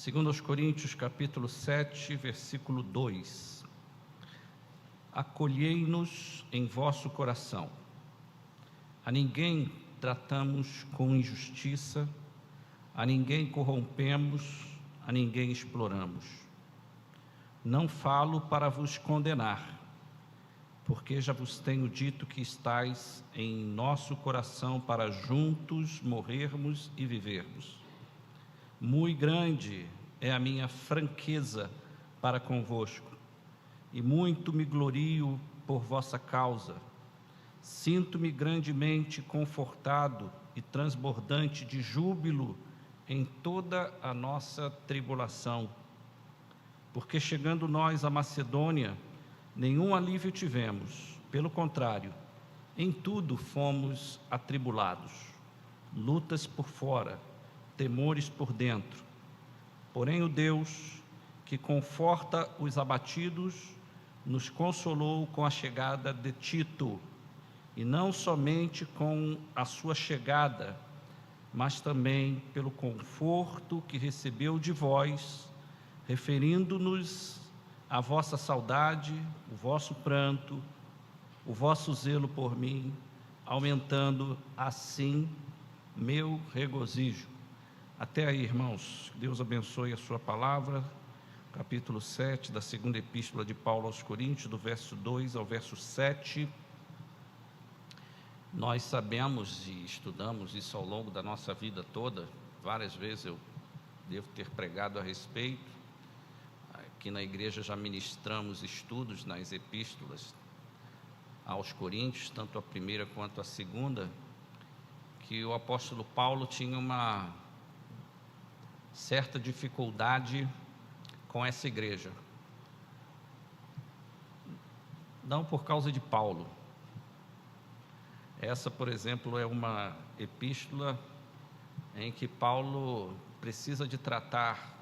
Segundo aos Coríntios, capítulo 7, versículo 2. Acolhei-nos em vosso coração. A ninguém tratamos com injustiça, a ninguém corrompemos, a ninguém exploramos. Não falo para vos condenar, porque já vos tenho dito que estáis em nosso coração para juntos morrermos e vivermos. Muito grande é a minha franqueza para convosco, e muito me glorio por vossa causa. Sinto-me grandemente confortado e transbordante de júbilo em toda a nossa tribulação, porque chegando nós à Macedônia, nenhum alívio tivemos, pelo contrário, em tudo fomos atribulados, lutas por fora, temores por dentro. Porém, o Deus que conforta os abatidos nos consolou com a chegada de Tito, e não somente com a sua chegada, mas também pelo conforto que recebeu de vós, referindo-nos à vossa saudade, o vosso pranto, o vosso zelo por mim, aumentando assim meu regozijo. Até aí, irmãos, Deus abençoe a sua palavra. Capítulo 7 da segunda epístola de Paulo aos Coríntios, do verso 2 ao verso 7. Nós sabemos e estudamos isso ao longo da nossa vida toda. Várias vezes eu devo ter pregado a respeito. Aqui na igreja já ministramos estudos nas epístolas aos Coríntios, tanto a primeira quanto a segunda, que o apóstolo Paulo tinha uma certa dificuldade com essa igreja. Não por causa de Paulo. Essa, por exemplo, é uma epístola em que Paulo precisa de tratar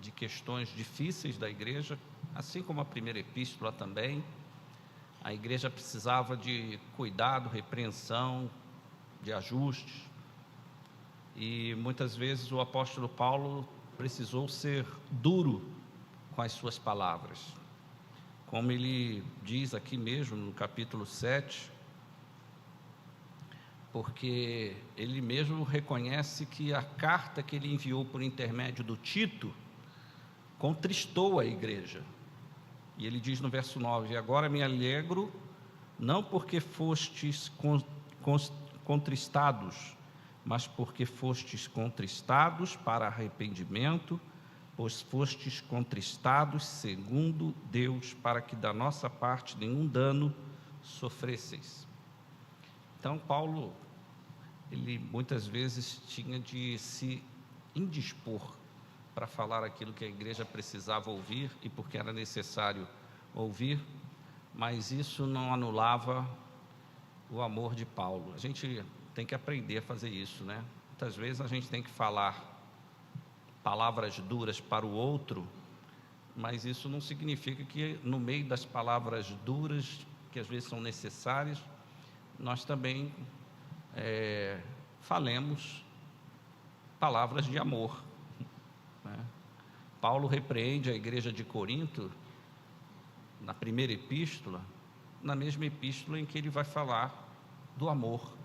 de questões difíceis da igreja, assim como a primeira epístola também. A igreja precisava de cuidado, repreensão, de ajustes. E muitas vezes o apóstolo Paulo precisou ser duro com as suas palavras. Como ele diz aqui mesmo no capítulo 7, porque ele mesmo reconhece que a carta que ele enviou por intermédio do Tito contristou a igreja. E ele diz no verso 9: agora me alegro, não porque fostes contristados, mas porque fostes contristados para arrependimento, pois fostes contristados segundo Deus, para que da nossa parte nenhum dano sofresseis. Então, Paulo, ele muitas vezes tinha de se indispor para falar aquilo que a igreja precisava ouvir e porque era necessário ouvir, mas isso não anulava o amor de Paulo. A gente tem que aprender a fazer isso, né? Muitas vezes a gente tem que falar palavras duras para o outro, mas isso não significa que no meio das palavras duras, que às vezes são necessárias, nós também falemos palavras de amor, né? Paulo repreende a igreja de Corinto na primeira epístola, na mesma epístola em que ele vai falar do amor.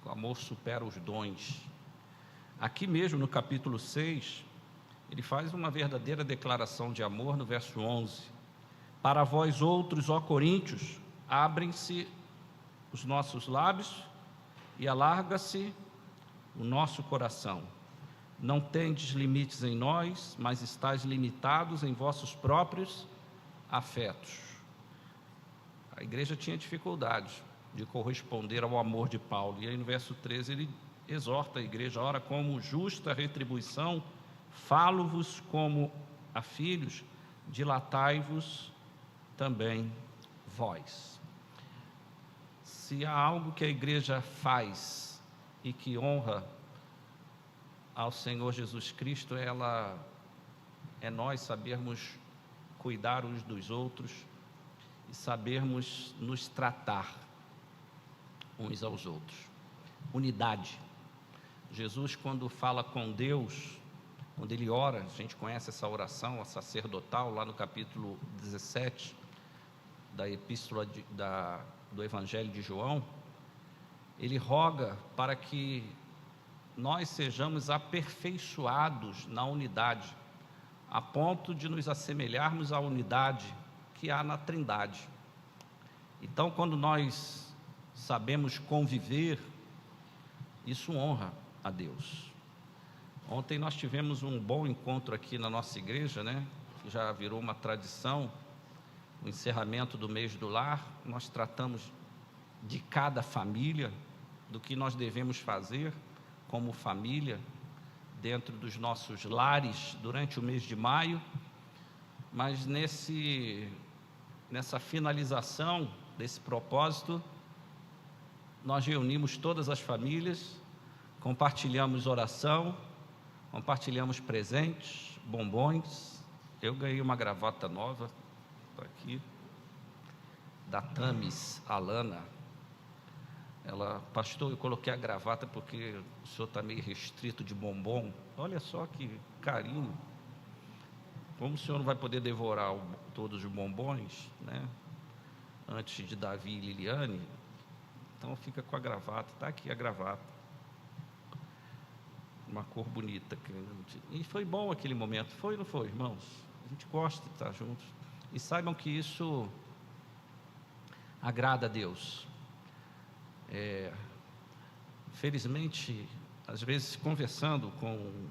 O amor supera os dons. Aqui mesmo no capítulo 6, ele faz uma verdadeira declaração de amor no verso 11. Para vós outros, ó Coríntios, abrem-se os nossos lábios e alarga-se o nosso coração. Não tendes limites em nós, mas estáis limitados em vossos próprios afetos. A igreja tinha dificuldades de corresponder ao amor de Paulo. E aí no verso 13 ele exorta a igreja: ora, como justa retribuição, falo-vos como a filhos, dilatai-vos também vós. Se há algo que a igreja faz e que honra ao Senhor Jesus Cristo, é nós sabermos cuidar uns dos outros e sabermos nos tratar uns aos outros. Unidade. Jesus, quando fala com Deus, quando ele ora, a gente conhece essa oração, a sacerdotal, lá no capítulo 17 da epístola do Evangelho de João. Ele roga para que nós sejamos aperfeiçoados na unidade, a ponto de nos assemelharmos à unidade que há na Trindade. Então, quando nós sabemos conviver, isso honra a Deus. Ontem nós tivemos um bom encontro aqui na nossa igreja, né? Que já virou uma tradição, o encerramento do mês do lar. Nós tratamos de cada família, do que nós devemos fazer como família, dentro dos nossos lares, durante o mês de maio. Mas nessa finalização desse propósito, nós reunimos todas as famílias, compartilhamos oração, compartilhamos presentes, bombons. Eu ganhei uma gravata nova, está aqui, da Tamis Alana. Ela, pastor, eu coloquei a gravata porque o senhor está meio restrito de bombom. Olha só que carinho. Como o senhor não vai poder devorar todos os bombons, né? Antes de Davi e Liliane, então fica com a gravata. Está aqui a gravata. Uma cor bonita. E foi bom aquele momento. Foi ou não foi, irmãos? A gente gosta de estar juntos. E saibam que isso agrada a Deus. Felizmente, às vezes conversando com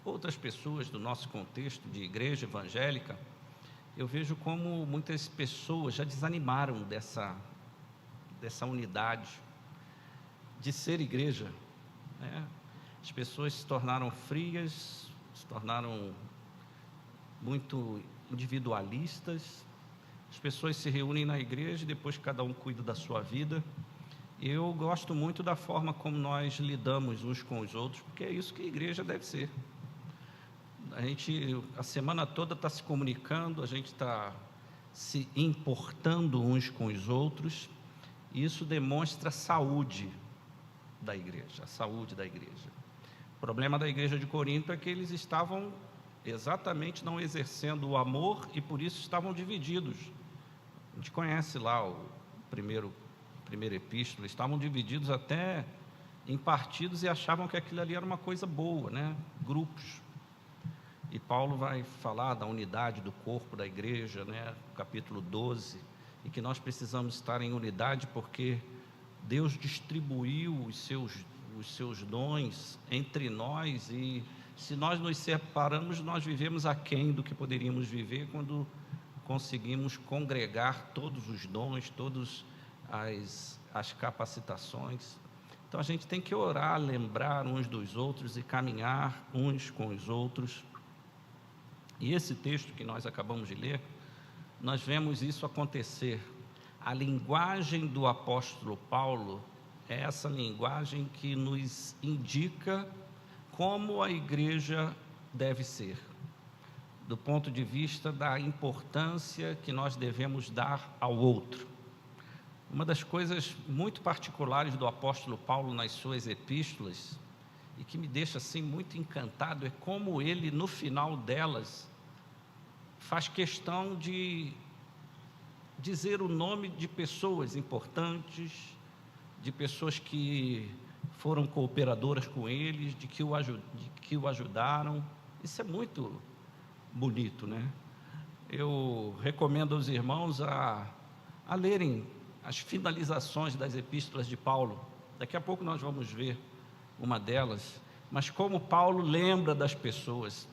outras pessoas do nosso contexto de igreja evangélica, eu vejo como muitas pessoas já desanimaram dessa unidade de ser igreja, né? As pessoas se tornaram frias, se tornaram muito individualistas. As pessoas se reúnem na igreja e depois cada um cuida da sua vida. Eu gosto muito da forma como nós lidamos uns com os outros, porque é isso que a igreja deve ser. A gente, a semana toda está se comunicando, a gente está se importando uns com os outros, e isso demonstra a saúde da igreja, a saúde da igreja. O problema da igreja de Corinto é que eles estavam exatamente não exercendo o amor e por isso estavam divididos. A gente conhece lá o primeira epístola, estavam divididos até em partidos e achavam que aquilo ali era uma coisa boa, né? Grupos. E Paulo vai falar da unidade do corpo da igreja, né? Capítulo 12, e que nós precisamos estar em unidade porque Deus distribuiu os seus dons entre nós, e se nós nos separamos, nós vivemos aquém do que poderíamos viver quando conseguimos congregar todos os dons, todas as capacitações. Então a gente tem que orar, lembrar uns dos outros e caminhar uns com os outros. E esse texto que nós acabamos de ler, nós vemos isso acontecer. A linguagem do apóstolo Paulo é essa linguagem que nos indica como a igreja deve ser, do ponto de vista da importância que nós devemos dar ao outro. Uma das coisas muito particulares do apóstolo Paulo nas suas epístolas, e que me deixa assim muito encantado, é como ele, no final delas, faz questão de dizer o nome de pessoas importantes, de pessoas que foram cooperadoras com eles, de que o ajudaram. Isso é muito bonito, né? Eu recomendo aos irmãos a lerem as finalizações das epístolas de Paulo. Daqui a pouco nós vamos ver uma delas, mas como Paulo lembra das pessoas.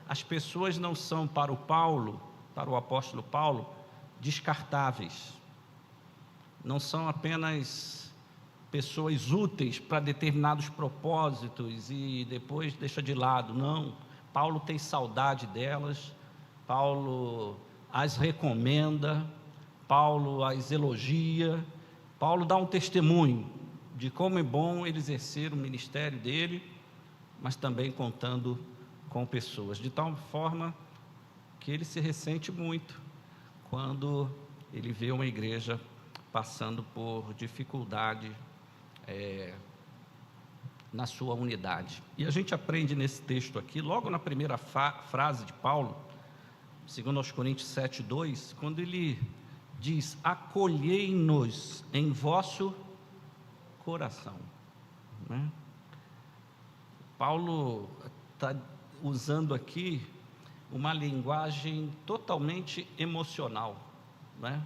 As pessoas não são para o apóstolo Paulo, descartáveis. Não são apenas pessoas úteis para determinados propósitos e depois deixa de lado. Não, Paulo tem saudade delas, Paulo as recomenda, Paulo as elogia, Paulo dá um testemunho de como é bom ele exercer o ministério dele, mas também contando com pessoas, de tal forma que ele se ressente muito quando ele vê uma igreja passando por dificuldade na sua unidade. E a gente aprende nesse texto aqui, logo na primeira frase de Paulo, segundo aos Coríntios 7:2, quando ele diz: acolhei-nos em vosso coração, né? Paulo está usando aqui uma linguagem totalmente emocional, né?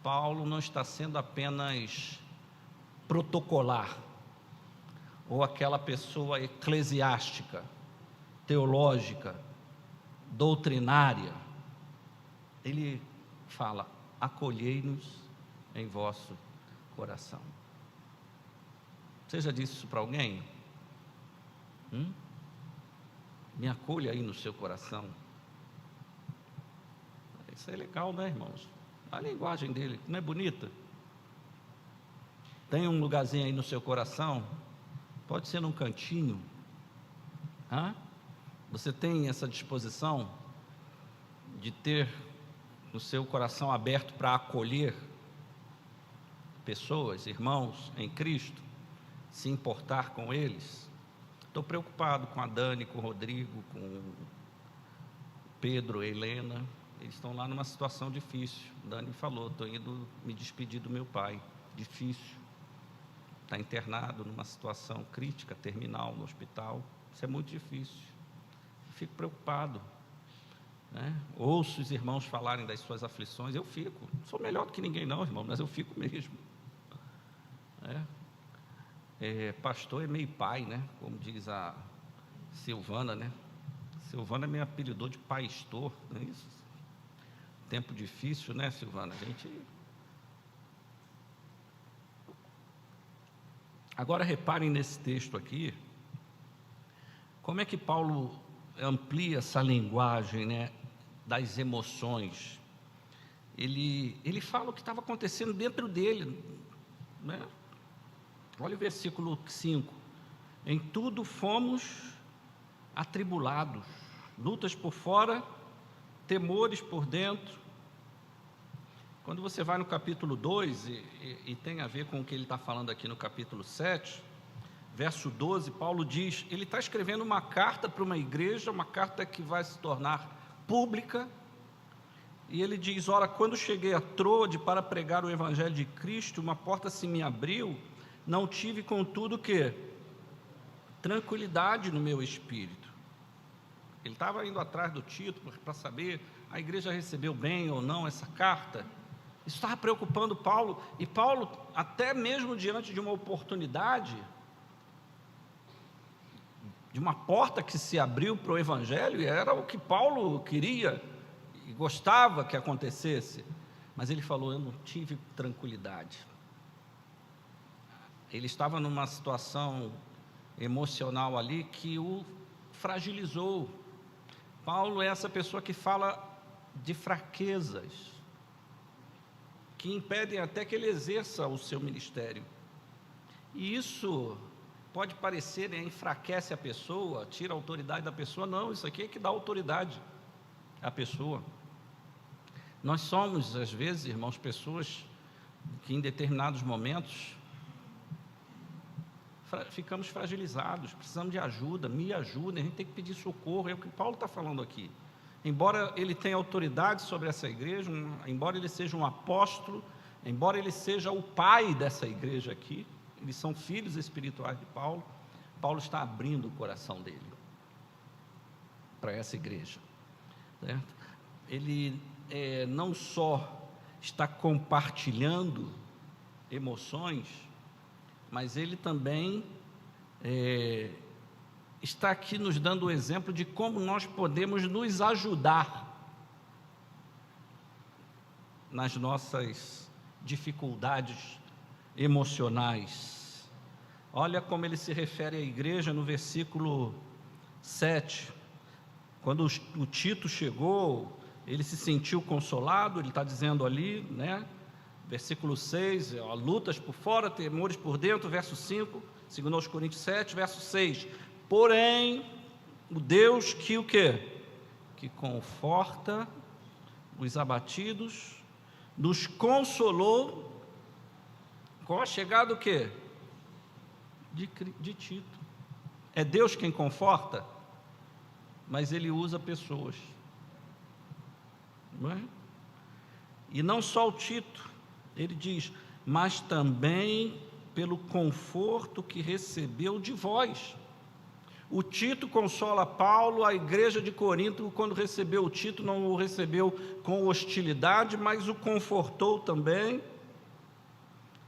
Paulo não está sendo apenas protocolar, ou aquela pessoa eclesiástica, teológica, doutrinária. Ele fala: acolhei-nos em vosso coração. Você já disse isso para alguém? Me acolha aí no seu coração. Isso é legal, né, irmãos? A linguagem dele não é bonita? Tem um lugarzinho aí no seu coração? Pode ser num cantinho. Você tem essa disposição de ter o seu coração aberto para acolher pessoas, irmãos em Cristo, se importar com eles? Estou preocupado com a Dani, com o Rodrigo, com o Pedro, a Helena. Eles estão lá numa situação difícil. Dani falou: estou indo me despedir do meu pai. Difícil. Está internado numa situação crítica, terminal, no hospital. Isso é muito difícil. Fico preocupado, né? Ouço os irmãos falarem das suas aflições. Eu fico. Sou melhor do que ninguém não, irmão, mas eu fico mesmo. Pastor é meio pai, né? Como diz a Silvana, né? Silvana me apelidou de pastor, não é isso? Tempo difícil, né, Silvana? Agora reparem nesse texto aqui, como é que Paulo amplia essa linguagem, né, das emoções. Ele fala o que estava acontecendo dentro dele, né? Olha o versículo 5: em tudo fomos atribulados, lutas por fora, temores por dentro. Quando você vai no capítulo 2, e tem a ver com o que ele está falando aqui no capítulo 7, verso 12, Paulo diz, ele está escrevendo uma carta para uma igreja, uma carta que vai se tornar pública, e ele diz: ora, quando cheguei a Troade para pregar o evangelho de Cristo, uma porta se me abriu, não tive contudo que tranquilidade no meu espírito. Ele estava indo atrás do Tito para saber a igreja recebeu bem ou não essa carta. Isso estava preocupando Paulo, e Paulo, até mesmo diante de uma oportunidade, de uma porta que se abriu para o evangelho, e era o que Paulo queria e gostava que acontecesse, mas ele falou: eu não tive tranquilidade. Ele estava numa situação emocional ali que o fragilizou. Paulo é essa pessoa que fala de fraquezas, que impedem até que ele exerça o seu ministério, e isso pode parecer, enfraquece a pessoa, tira a autoridade da pessoa. Não, isso aqui é que dá autoridade à pessoa. Nós somos, às vezes, irmãos, pessoas que em determinados momentos ficamos fragilizados, precisamos de ajuda, me ajudem, a gente tem que pedir socorro. É o que Paulo está falando aqui. Embora ele tenha autoridade sobre essa igreja, embora ele seja um apóstolo, embora ele seja o pai dessa igreja aqui, eles são filhos espirituais de Paulo, Paulo está abrindo o coração dele para essa igreja, certo? Ele não só está compartilhando emoções, mas ele também está aqui nos dando o exemplo de como nós podemos nos ajudar nas nossas dificuldades emocionais. Olha como ele se refere à igreja no versículo 7. Quando o Tito chegou, ele se sentiu consolado. Ele está dizendo ali, né? Versículo 6, lutas por fora, temores por dentro. Verso 5, segundo aos Coríntios 7, verso 6: porém, o Deus que o quê? Que conforta os abatidos, nos consolou com a chegada do quê? de Tito. É Deus quem conforta, mas Ele usa pessoas, não é? E não só o Tito, ele diz, mas também pelo conforto que recebeu de vós. O Tito consola Paulo, a igreja de Corinto, quando recebeu o Tito, não o recebeu com hostilidade, mas o confortou também.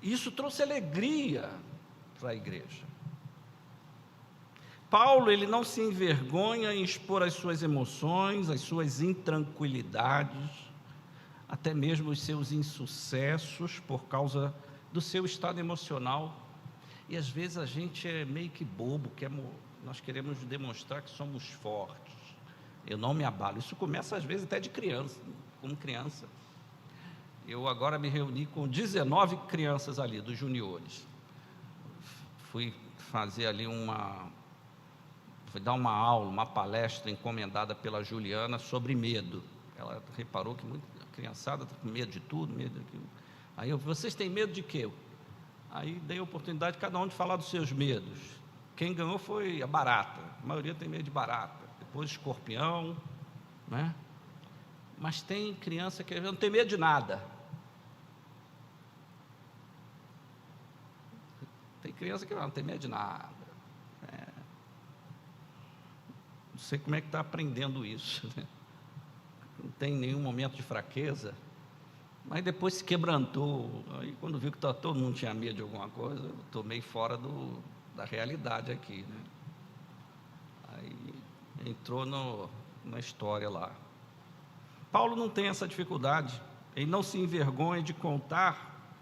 Isso trouxe alegria para a igreja. Paulo, ele não se envergonha em expor as suas emoções, as suas intranquilidades, até mesmo os seus insucessos por causa do seu estado emocional. E às vezes a gente é meio que bobo, nós queremos demonstrar que somos fortes. Eu não me abalo. Isso começa às vezes até de criança, como criança. Eu agora me reuni com 19 crianças ali, dos juniores. Fui fazer ali fui dar uma aula, uma palestra encomendada pela Juliana sobre medo. Ela reparou que muita criançada está com medo de tudo, medo daquilo. Aí vocês têm medo de quê? Aí dei a oportunidade de cada um de falar dos seus medos. Quem ganhou foi a barata. A maioria tem medo de barata. Depois escorpião, né? Mas tem criança que não tem medo de nada. Tem criança que não tem medo de nada. Não sei como é que está aprendendo isso, né? Não tem nenhum momento de fraqueza. Mas depois se quebrantou. Aí quando viu que todo mundo tinha medo de alguma coisa, eu tomei fora da realidade aqui, né? Aí entrou na história lá. Paulo não tem essa dificuldade. Ele não se envergonha de contar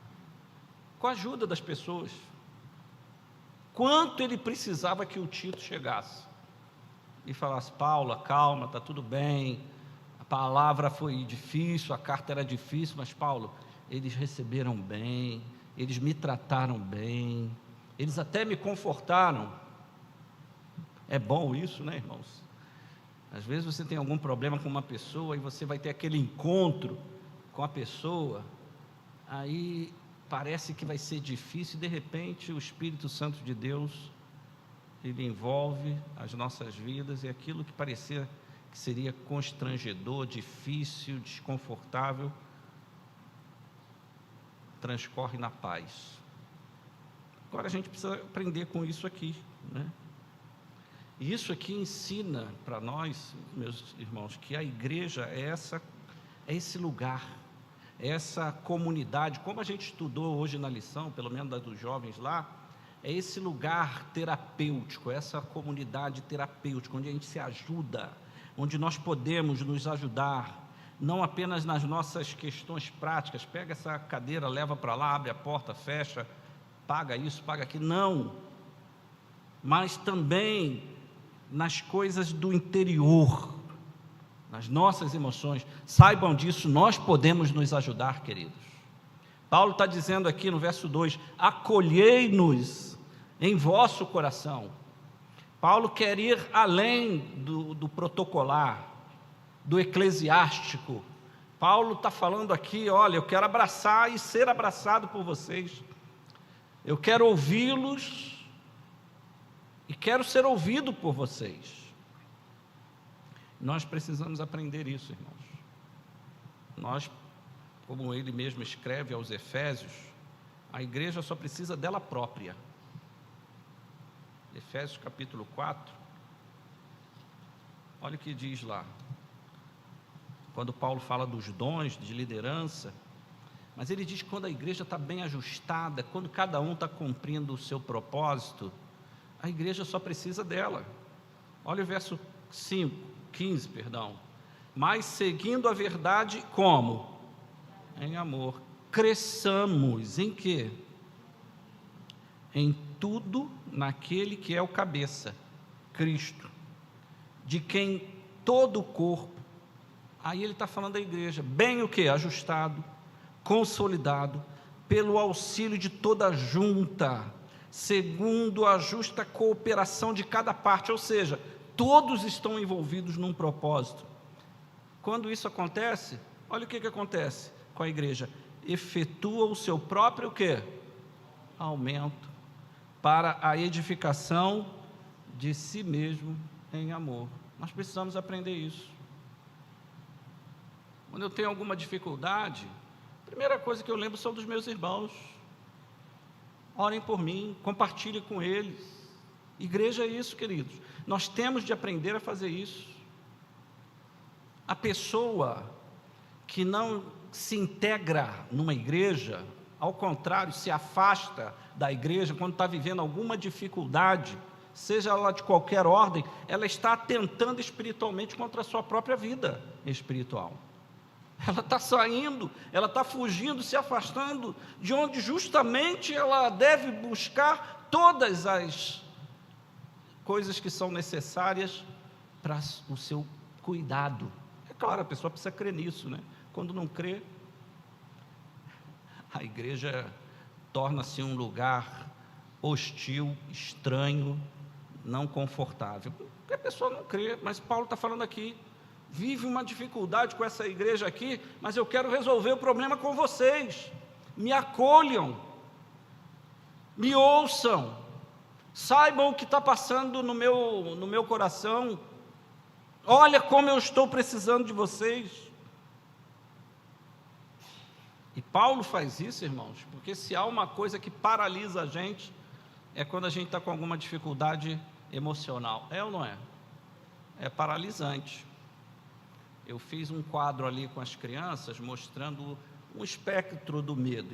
com a ajuda das pessoas. Quanto ele precisava que o Tito chegasse e falasse, Paulo, calma, está tudo bem, a palavra foi difícil, a carta era difícil, mas Paulo, eles receberam bem, eles me trataram bem, eles até me confortaram. É bom isso, né, irmãos? Às vezes você tem algum problema com uma pessoa e você vai ter aquele encontro com a pessoa, aí parece que vai ser difícil e de repente o Espírito Santo de Deus, ele envolve as nossas vidas e aquilo que parecia que seria constrangedor, difícil, desconfortável, transcorre na paz. Agora a gente precisa aprender com isso aqui, né? E isso aqui ensina para nós, meus irmãos, que a igreja é esse lugar, é essa comunidade, como a gente estudou hoje na lição, pelo menos da dos jovens lá, é esse lugar terapêutico, essa comunidade terapêutica, onde a gente se ajuda, onde nós podemos nos ajudar, não apenas nas nossas questões práticas, pega essa cadeira, leva para lá, abre a porta, fecha, paga isso, paga aquilo, não, mas também nas coisas do interior, nas nossas emoções. Saibam disso, nós podemos nos ajudar, queridos. Paulo está dizendo aqui no verso 2, acolhei-nos em vosso coração. Paulo quer ir além do protocolar, do eclesiástico. Paulo está falando aqui, olha, eu quero abraçar e ser abraçado por vocês, eu quero ouvi-los e quero ser ouvido por vocês. Nós precisamos aprender isso, irmãos. Nós, como ele mesmo escreve aos Efésios, a igreja só precisa dela própria. Efésios capítulo 4, olha o que diz lá, quando Paulo fala dos dons de liderança, mas ele diz que quando a igreja está bem ajustada, quando cada um está cumprindo o seu propósito, a igreja só precisa dela. Olha o verso 15, mas seguindo a verdade como? Em amor, cresçamos em quê? Em tudo naquele que é o cabeça, Cristo, de quem todo o corpo, aí ele está falando da igreja, bem o quê? Ajustado, consolidado, pelo auxílio de toda a junta, segundo a justa cooperação de cada parte, ou seja, todos estão envolvidos num propósito. Quando isso acontece, olha o que acontece com a igreja, efetua o seu próprio quê? Aumento. para a edificação de si mesmo em amor. Nós precisamos aprender isso. Quando eu tenho alguma dificuldade, a primeira coisa que eu lembro são dos meus irmãos. Orem por mim, compartilhem com eles. Igreja é isso, queridos. Nós temos de aprender a fazer isso. A pessoa que não se integra numa igreja, ao contrário, se afasta da igreja quando está vivendo alguma dificuldade, seja ela de qualquer ordem, ela está atentando espiritualmente contra a sua própria vida espiritual. Ela está saindo, ela está fugindo, se afastando de onde justamente ela deve buscar todas as coisas que são necessárias para o seu cuidado. É claro, a pessoa precisa crer nisso, né? Quando não crê, a igreja torna-se um lugar hostil, estranho, não confortável. Porque a pessoa não crê, mas Paulo está falando aqui, vive uma dificuldade com essa igreja aqui, mas eu quero resolver o problema com vocês. Me acolham, me ouçam, saibam o que está passando no meu coração. Olha como eu estou precisando de vocês. E Paulo faz isso, irmãos, porque se há uma coisa que paralisa a gente, é quando a gente está com alguma dificuldade emocional. É ou não é? É paralisante. Eu fiz um quadro ali com as crianças, mostrando um espectro do medo,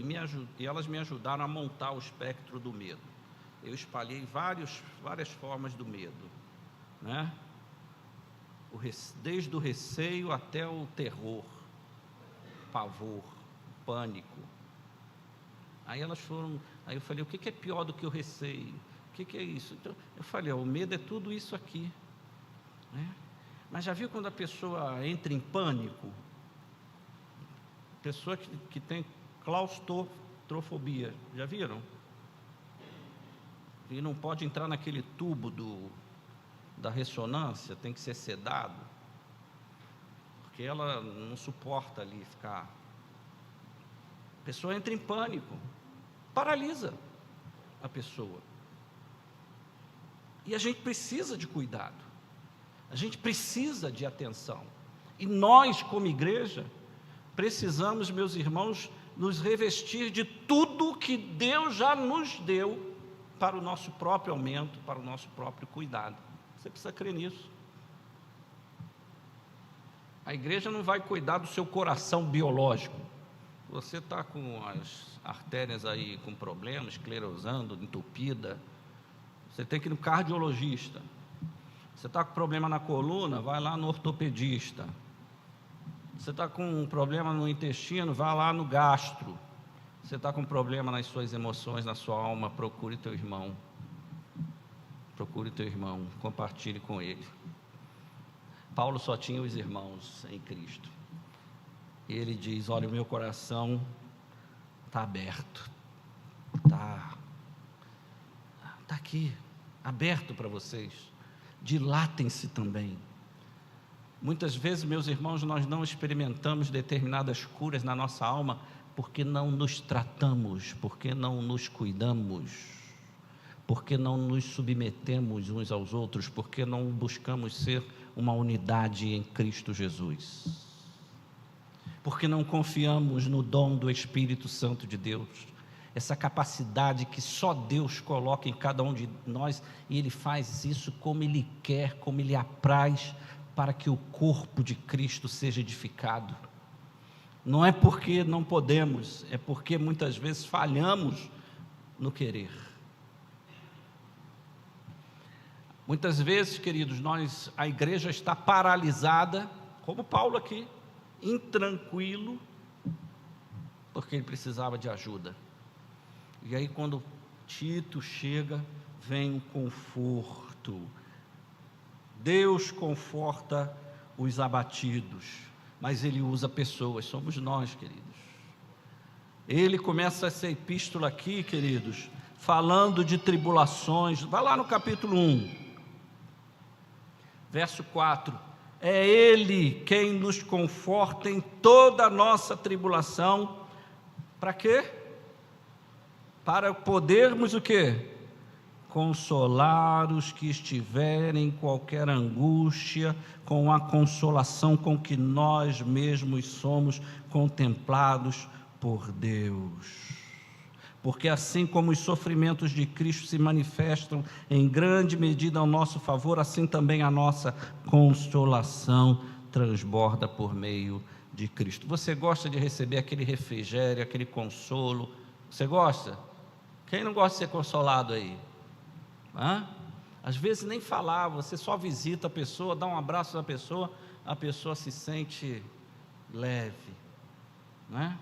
e elas me ajudaram a montar o espectro do medo. Eu espalhei várias formas do medo, né? Desde o receio até o terror, pavor, pânico. Aí elas foram, aí eu falei, o que é pior do que o receio? O que é isso? Então, eu falei, o medo é tudo isso aqui, né? Mas já viu quando a pessoa entra em pânico? Pessoa que tem claustrofobia, já viram? E não pode entrar naquele tubo da ressonância, tem que ser sedado, porque ela não suporta ali ficar. A pessoa entra em pânico, paralisa a pessoa. E a gente precisa de cuidado. A gente precisa de atenção. E nós, como igreja, precisamos, meus irmãos, nos revestir de tudo que Deus já nos deu para o nosso próprio aumento, para o nosso próprio cuidado. Você precisa crer nisso. A igreja não vai cuidar do seu coração biológico. Você está com as artérias aí com problemas, esclerosando, entupida, você tem que ir no cardiologista. Você está com problema na coluna, vai lá no ortopedista. Você está com um problema no intestino, vai lá no gastro. Você está com um problema nas suas emoções, na sua alma, procure teu irmão. Procure teu irmão, compartilhe com ele. Paulo só tinha os irmãos em Cristo. E ele diz, olha, o meu coração está aberto. Está aqui, aberto para vocês. Dilatem-se também. Muitas vezes, meus irmãos, nós não experimentamos determinadas curas na nossa alma porque não nos tratamos, porque não nos cuidamos, porque não nos submetemos uns aos outros, porque não buscamos ser uma unidade em Cristo Jesus, porque não confiamos no dom do Espírito Santo de Deus, essa capacidade que só Deus coloca em cada um de nós, e Ele faz isso como Ele quer, como Ele apraz, para que o corpo de Cristo seja edificado. Não é porque não podemos, é porque muitas vezes falhamos no querer. Muitas vezes, queridos, a igreja está paralisada, como Paulo aqui, intranquilo, porque ele precisava de ajuda. E aí quando Tito chega, vem o conforto. Deus conforta os abatidos, mas Ele usa pessoas, somos nós, queridos. Ele começa essa epístola aqui, queridos, falando de tribulações. Vai lá no capítulo 1, verso 4. É Ele quem nos conforta em toda a nossa tribulação. Para quê? Para podermos o quê? consolar os que estiverem em qualquer angústia, com a consolação com que nós mesmos somos contemplados por Deus. Porque assim como os sofrimentos de Cristo se manifestam em grande medida ao nosso favor, assim também a nossa consolação transborda por meio de Cristo. Você gosta de receber aquele refrigério, aquele consolo? Você gosta? Quem não gosta de ser consolado aí? Às vezes nem falar, você só visita a pessoa, dá um abraço na pessoa, a pessoa se sente leve, né?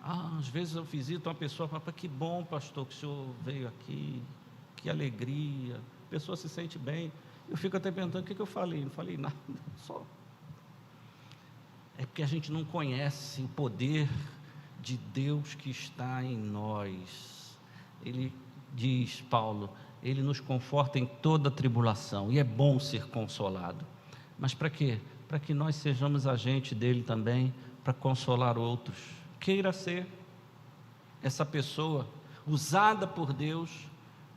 Às vezes eu visito uma pessoa e falo: que bom, pastor, que o senhor veio aqui, que alegria, a pessoa se sente bem. Eu fico até perguntando: o que eu falei? Não falei nada, só. É porque a gente não conhece o poder de Deus que está em nós. Ele diz, Paulo, Ele nos conforta em toda tribulação, e é bom ser consolado. Mas para quê? Para que nós sejamos agente dele também, para consolar outros. Queira ser essa pessoa usada por Deus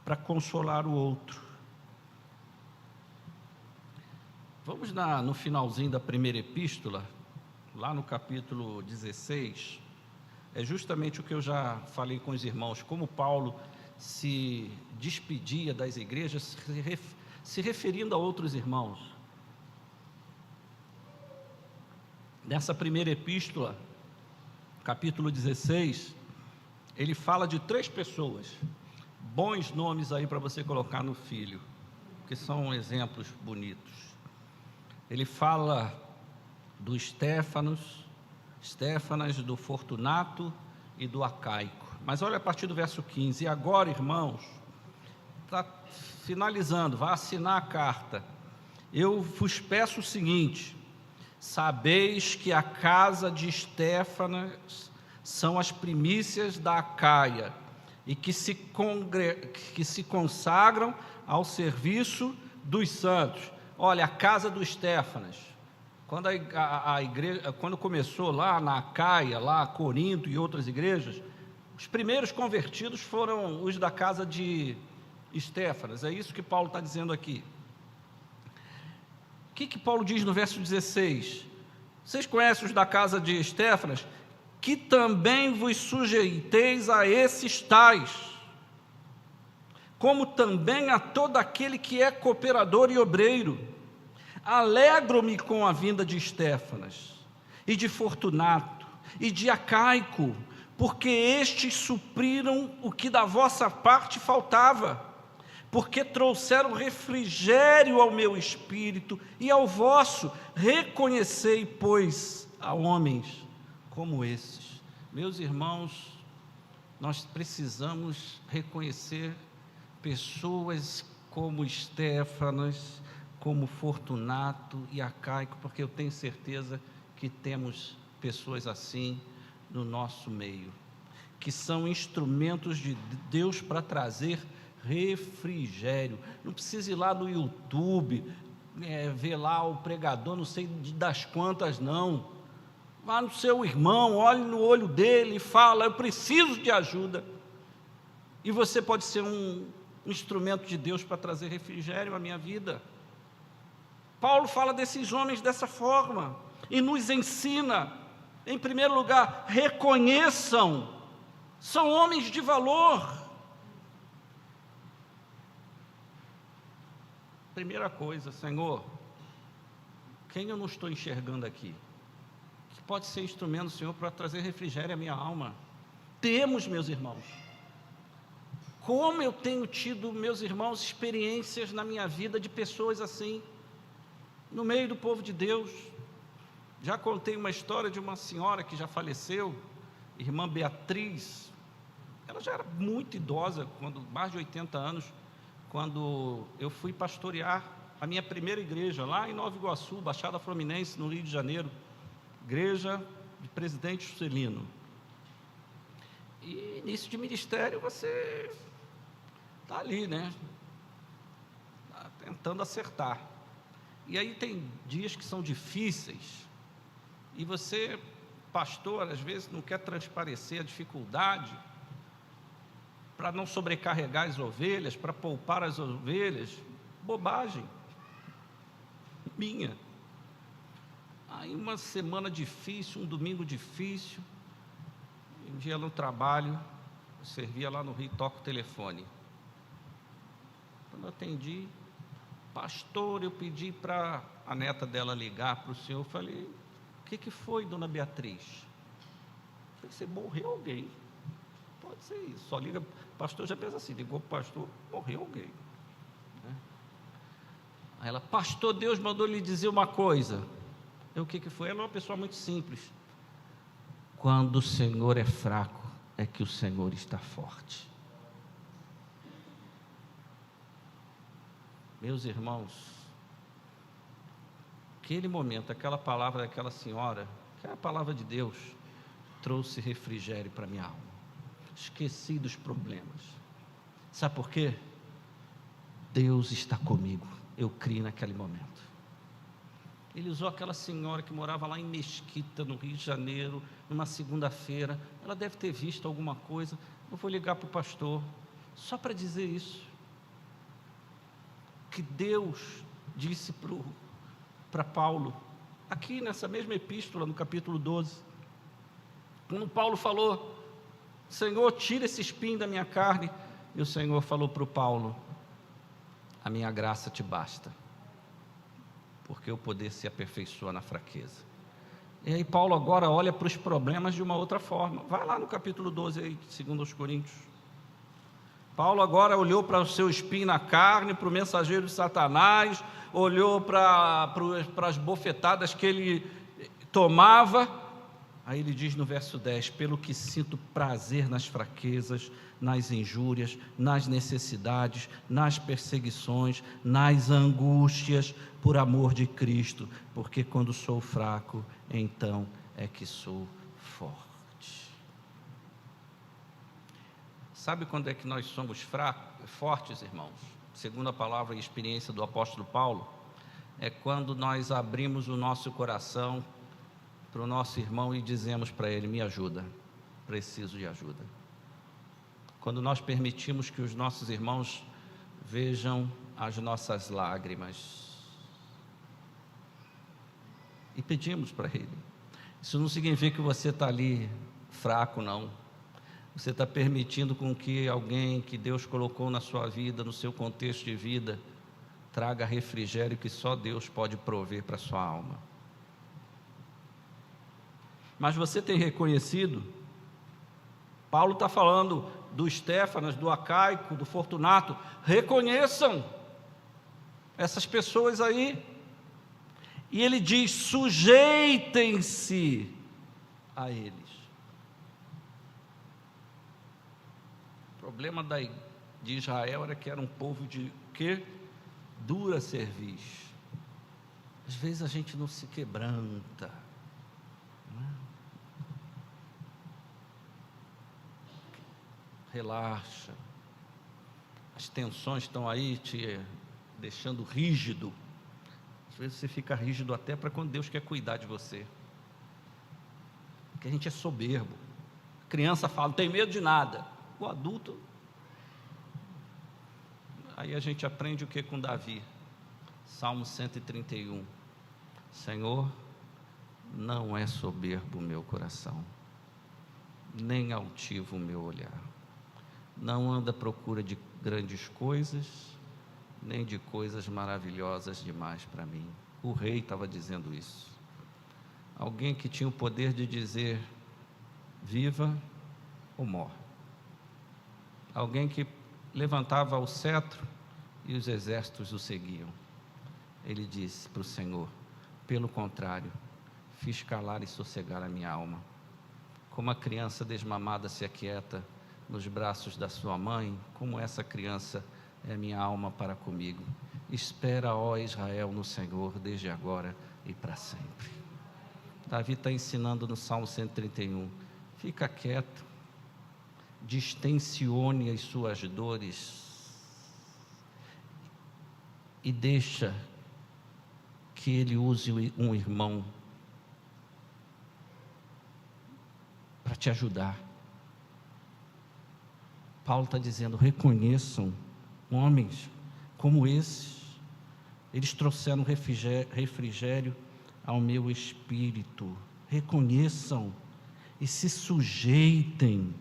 para consolar o outro. Vamos no finalzinho da primeira epístola, lá no capítulo 16, é justamente o que eu já falei com os irmãos, como Paulo se despedia das igrejas, se referindo a outros irmãos. Nessa primeira epístola, capítulo 16, ele fala de 3 pessoas, bons nomes aí para você colocar no filho, que são exemplos bonitos. Ele fala do Estéfanas, do Fortunato e do Acaico. Mas olha a partir do verso 15, e agora, irmãos, está finalizando, vai assinar a carta. Eu vos peço o seguinte: sabeis que a casa de Estéfanas são as primícias da Acaia, e que se consagram ao serviço dos santos. Olha, a casa do Estéfanas, quando a igreja, quando começou lá na Acaia, lá Corinto e outras igrejas, os primeiros convertidos foram os da casa de Estéfanas. É isso que Paulo está dizendo aqui. O que Paulo diz no verso 16? Vocês conhecem os da casa de Estéfanas? Que também vos sujeiteis a esses tais, como também a todo aquele que é cooperador e obreiro. Alegro-me com a vinda de Estéfanas, e de Fortunato, e de Acaico, porque estes supriram o que da vossa parte faltava, porque trouxeram refrigério ao meu espírito e ao vosso. Reconhecei, pois, a homens como esses. Meus irmãos, nós precisamos reconhecer pessoas como Estéfanas, como Fortunato e Acaico, porque eu tenho certeza que temos pessoas assim no nosso meio, que são instrumentos de Deus para trazer refrigério. Não precisa ir lá no YouTube, ver lá o pregador, não sei das quantas, não. Vá no seu irmão, olhe no olho dele e fala: eu preciso de ajuda. E você pode ser um instrumento de Deus para trazer refrigério à minha vida. Paulo fala desses homens dessa forma e nos ensina, em primeiro lugar, reconheçam, são homens de valor. Primeira coisa, Senhor, quem eu não estou enxergando aqui, que pode ser instrumento, Senhor, para trazer refrigério à minha alma? Temos, meus irmãos, como eu tenho tido, meus irmãos, experiências na minha vida de pessoas assim, no meio do povo de Deus. Já contei uma história de uma senhora que já faleceu, irmã Beatriz. Ela já era muito idosa, mais de 80 anos, quando eu fui pastorear a minha primeira igreja, lá em Nova Iguaçu, Baixada Fluminense, no Rio de Janeiro, igreja de Presidente Juscelino. E início de ministério, você está ali, né? Tá tentando acertar. E aí tem dias que são difíceis, e você, pastor, às vezes não quer transparecer a dificuldade, para não sobrecarregar as ovelhas, para poupar as ovelhas. Bobagem minha. Aí uma semana difícil, um domingo difícil, um dia no trabalho, eu servia lá no Rio, toco o telefone. Quando eu atendi, pastor, eu pedi para a neta dela ligar para o senhor. Eu falei, o que foi, dona Beatriz? Eu falei, você morreu alguém. Pode ser isso, só liga, o pastor já pensa assim, ligou para o pastor, morreu alguém. Aí ela, pastor, Deus mandou lhe dizer uma coisa. O que foi? Ela é uma pessoa muito simples. Quando o Senhor é fraco, é que o Senhor está forte. Meus irmãos, aquele momento, aquela palavra daquela senhora, que é a palavra de Deus, trouxe refrigério para minha alma. Esqueci dos problemas. Sabe por quê? Deus está comigo. Eu criei naquele momento. Ele usou aquela senhora que morava lá em Mesquita, no Rio de Janeiro, numa segunda-feira. Ela deve ter visto alguma coisa. Eu vou ligar para o pastor, só para dizer isso. Que Deus disse para Paulo, aqui nessa mesma epístola, no capítulo 12, quando Paulo falou, Senhor, tira esse espinho da minha carne, e o Senhor falou para o Paulo, a minha graça te basta, porque o poder se aperfeiçoa na fraqueza. E aí Paulo agora olha para os problemas de uma outra forma. Vai lá no capítulo 12, aí, segundo aos Coríntios. Paulo agora olhou para o seu espinho na carne, para o mensageiro de Satanás, olhou para as bofetadas que ele tomava. Aí ele diz no verso 10, pelo que sinto prazer nas fraquezas, nas injúrias, nas necessidades, nas perseguições, nas angústias, por amor de Cristo, porque quando sou fraco, então é que sou forte. Sabe quando é que nós somos fortes, irmãos? Segundo a palavra e experiência do apóstolo Paulo, é quando nós abrimos o nosso coração para o nosso irmão e dizemos para ele, me ajuda, preciso de ajuda. Quando nós permitimos que os nossos irmãos vejam as nossas lágrimas e pedimos para ele. Isso não significa que você está ali fraco, não. Você está permitindo com que alguém que Deus colocou na sua vida, no seu contexto de vida, traga refrigério que só Deus pode prover para a sua alma. Mas você tem reconhecido, Paulo está falando do Estéfanas, do Acaico, do Fortunato, reconheçam essas pessoas aí, e ele diz, sujeitem-se a eles. O problema de Israel era que era um povo de quê? Dura cerviz. Às vezes a gente não se quebranta, né? Relaxa, as tensões estão aí te deixando rígido. Às vezes você fica rígido até para quando Deus quer cuidar de você, porque a gente é soberbo. A criança fala, não tem medo de nada. O adulto, aí a gente aprende o que com Davi? Salmo 131, Senhor, não é soberbo o meu coração, nem altivo o meu olhar, não anda à procura de grandes coisas, nem de coisas maravilhosas demais para mim. O rei estava dizendo isso, alguém que tinha o poder de dizer, viva ou morre, alguém que levantava o cetro e os exércitos o seguiam. Ele disse para o Senhor, pelo contrário, fiz calar e sossegar a minha alma, como a criança desmamada se aquieta nos braços da sua mãe, como essa criança é minha alma para comigo. Espera, ó Israel, no Senhor, desde agora e para sempre. Davi está ensinando no Salmo 131, fica quieto, distensione as suas dores e deixa que Ele use um irmão para te ajudar. Paulo está dizendo: reconheçam homens como esses, eles trouxeram refrigério ao meu espírito. Reconheçam e se sujeitem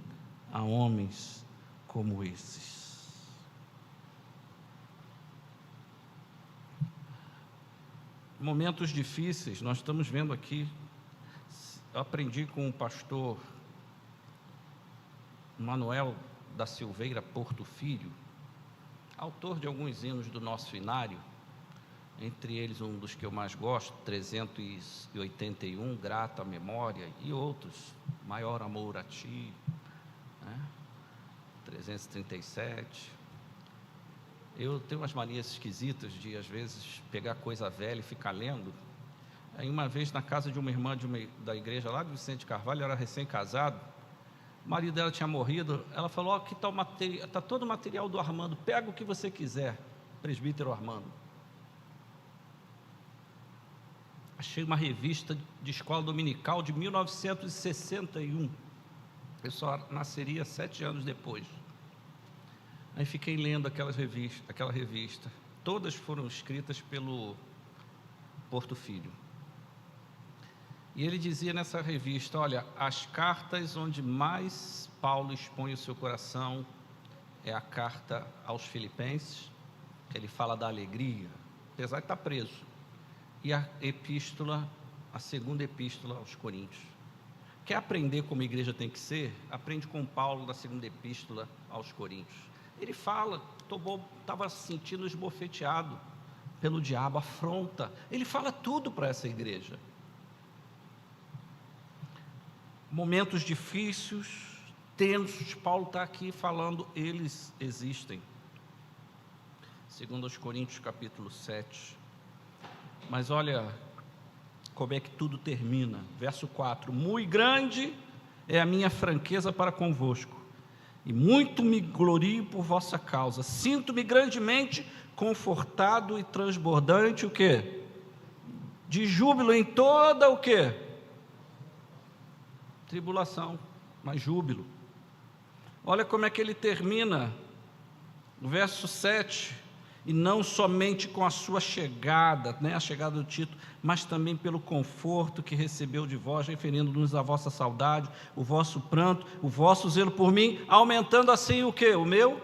a homens como esses. Momentos difíceis, nós estamos vendo aqui. Eu aprendi com o pastor Manuel da Silveira Porto Filho, autor de alguns hinos do nosso inário, entre eles um dos que eu mais gosto, 381, Grata Memória, e outros, Maior Amor a Ti, 337. Eu tenho umas manias esquisitas de, às vezes, pegar coisa velha e ficar lendo. Aí, uma vez, na casa de uma irmã da igreja lá de Vicente Carvalho, eu era recém-casado, o marido dela tinha morrido, ela falou: ó, aqui está todo o material do Armando, pega o que você quiser, presbítero Armando. Achei uma revista de escola dominical de 1961, eu só nasceria 7 anos depois. Aí fiquei lendo aquela revista, todas foram escritas pelo Porto Filho. E ele dizia nessa revista: olha, as cartas onde mais Paulo expõe o seu coração é a carta aos Filipenses, que ele fala da alegria, apesar de estar preso, e a segunda epístola aos Coríntios. Quer aprender como a igreja tem que ser? Aprende com Paulo da segunda epístola aos Coríntios. Ele fala, estava se sentindo esbofeteado pelo diabo, afronta. Ele fala tudo para essa igreja. Momentos difíceis, tensos, Paulo está aqui falando, eles existem. Segundo aos Coríntios, capítulo 7. Mas olha como é que tudo termina. Verso 4: muito grande é a minha franqueza para convosco, e muito me glorio por vossa causa. Sinto-me grandemente confortado e transbordante, o quê? De júbilo em toda o quê? Tribulação, mas júbilo. Olha como é que ele termina, no verso 7, e não somente com a sua chegada, a chegada do Tito, mas também pelo conforto que recebeu de vós, referindo-nos à vossa saudade, o vosso pranto, o vosso zelo por mim, aumentando assim o quê? O meu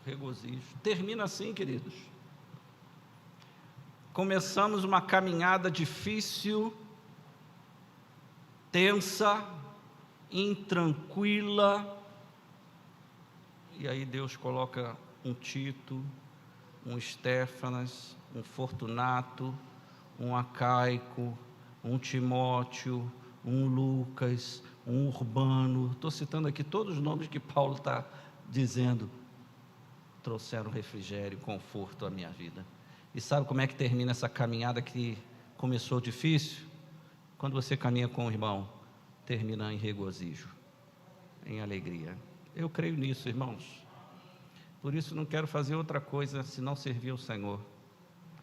regozijo. Termina assim, queridos. Começamos uma caminhada difícil, tensa, intranquila, e aí Deus coloca um Tito, um Estéfanas, um Fortunato, um Acaico, um Timóteo, um Lucas, um Urbano. Estou citando aqui todos os nomes que Paulo está dizendo, trouxeram refrigério e conforto à minha vida. E sabe como é que termina essa caminhada que começou difícil? Quando você caminha com o irmão, termina em regozijo, em alegria. Eu creio nisso, irmãos. Por isso não quero fazer outra coisa senão servir ao Senhor,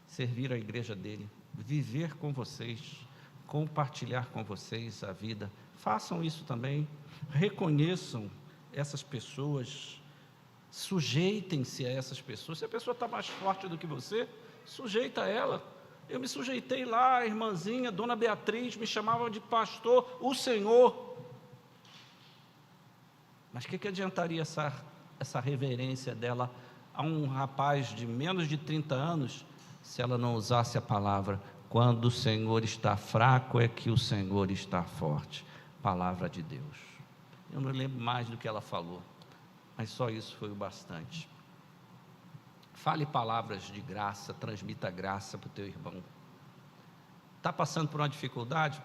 servir a igreja dele, viver com vocês, compartilhar com vocês a vida. Façam isso também, reconheçam essas pessoas, sujeitem-se a essas pessoas. Se a pessoa está mais forte do que você, sujeita ela. Eu me sujeitei lá, a irmãzinha, Dona Beatriz, me chamava de pastor, o Senhor. Mas o que adiantaria essa reverência dela a um rapaz de menos de 30 anos, se ela não usasse a palavra: quando o Senhor está fraco é que o Senhor está forte. Palavra de Deus. Eu não lembro mais do que ela falou, mas só isso foi o bastante. Fale palavras de graça, transmita graça para o teu irmão. Está passando por uma dificuldade?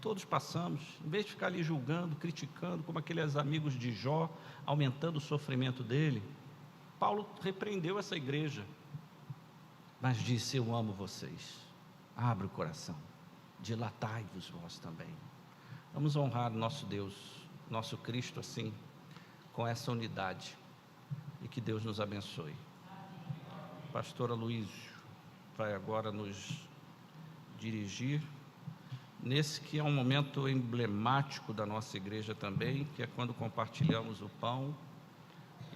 Todos passamos. Em vez de ficar ali julgando, criticando, como aqueles amigos de Jó, aumentando o sofrimento dele, Paulo repreendeu essa igreja, mas disse: eu amo vocês. Abre o coração, dilatai-vos vós também. Vamos honrar nosso Deus, nosso Cristo assim, com essa unidade, e que Deus nos abençoe. Pastora Luísa vai agora nos dirigir nesse que é um momento emblemático da nossa igreja também, que é quando compartilhamos o pão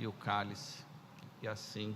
e o cálice, e assim